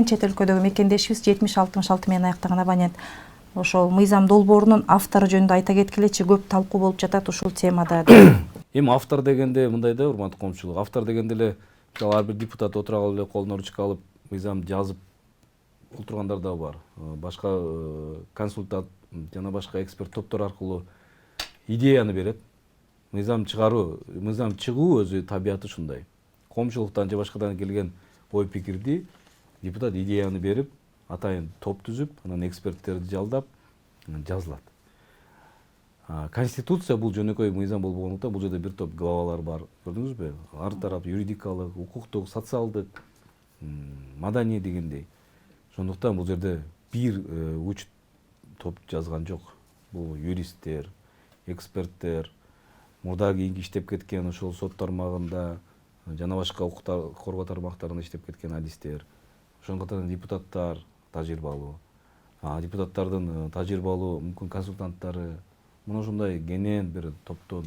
Чет өлкөдөгү мекендешибиз 70-66 менен аяктаган абонент. Ошол мыйзам долбоорунун автору жөнүндө айта кеткилечи, көп талкуу болуп жатат ушул темада. Эми автор дегенде мындай да, урматтуу коомчулук, автор дегенде эле мисалы ар бир депутат отура калып эле колуна ручка алып мыйзам жазып отургандар да бар. Башка консультант жана башка эксперт топтор аркылуу идеяны берет. Мыйзам чыгаруу, мыйзам чыгуу өзү табияты ушундай. Коомчулуктан же башкадан келген ой пикирди депутат идеяны берип, атайын топ түзүп, анан эксперттерди жалдап жазылат. Конституция бул жөнөкөй мыйзам болбогондуктан бул жерде бир топ главалар бар. Көрдүңүзбү? Ар тарап юридикалык, укуктук, социалдык, маданий дегендей. Ошондуктан бул жерде бир уч топ жазган жок. Бул юристтер, эксперттер, мурда кийинки иштеп кеткен ошол сот тармагында жана башка укук коргоо тармактарында иштеп кеткен адистер. Ошонун катарында депутаттар тажрыйбалуу. Депутаттардын тажрыйбалуу мүмкүн консультанттары мына ушундай кенен бир топтон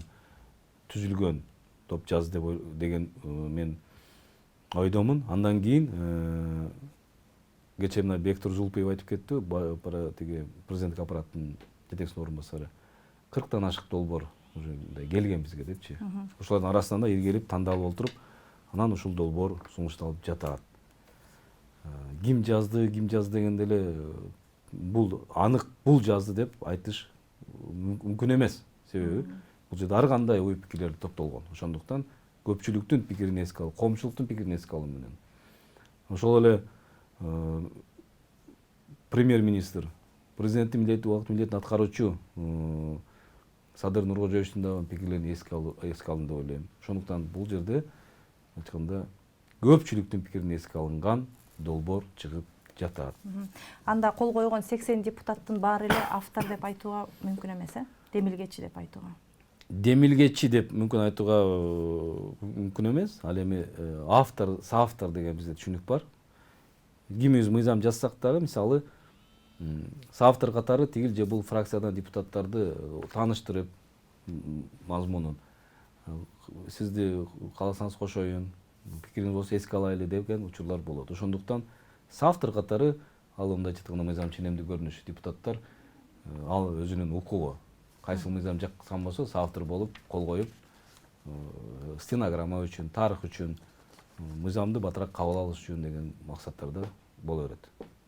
түзүлгөн топ жаз деген мен ойдомун. Андан кийин кечээ мына Бектур Жулпиев айтып кетти, тиги президенттик аппараттын жетекчисинин орун басары. 40тан ашык долбоор уже келген бизге депчи. Ошолордун арасынан да иргелип тандалып отуруп, анан ушул долбоор сунушталып жатат. Ким жазды дегенде эле бул анык бул жазды деп айтыш мүмкүн эмес. Себеби бул жерде ар кандай ой пикирлер топтолгон. Ошондуктан көпчүлүктүн пикирин эске алып, коомчулуктун пикирин эске алуу менен. Ошол эле премьер-министр, президенттин убакыт милдетин аткаруучу Садыр Нуркожоевичтин да пикирлерин эске алынды деп ойлойм. Ошондуктан бул жерде айтканда көпчүлүктүн пикирин эске алынган долбоор чыгып жатат. Анда кол койгон 80 депутаттын баары эле автор деп айтууга мүмкүн эмес, демилгечи деп айтууга. Демилгечи деп мүмкүн айтууга мүмкүн эмес. Ал эми автор, соавтор деген бизде түшүнүк бар. Кимибиз мыйзам жазсак дагы, мисалы, соавтор катары тигил же бул фракциядан депутаттарды тааныштырып, мазмунун сизди кааласаңыз кошоюн, пикириңиз болсо эске алайлы деген учурлар болот. Ошондуктан соавтор катары ал мындайча айтканда мыйзам ченемдүү көрүнүш, депутаттар ал өзүнүн укугу кайсы мыйзам жаккан болсо соавтор болуп кол коюп, стенограмма үчүн, тарых үчүн, мыйзамды батыраак кабыл алыш үчүн деген максаттарда боло берет.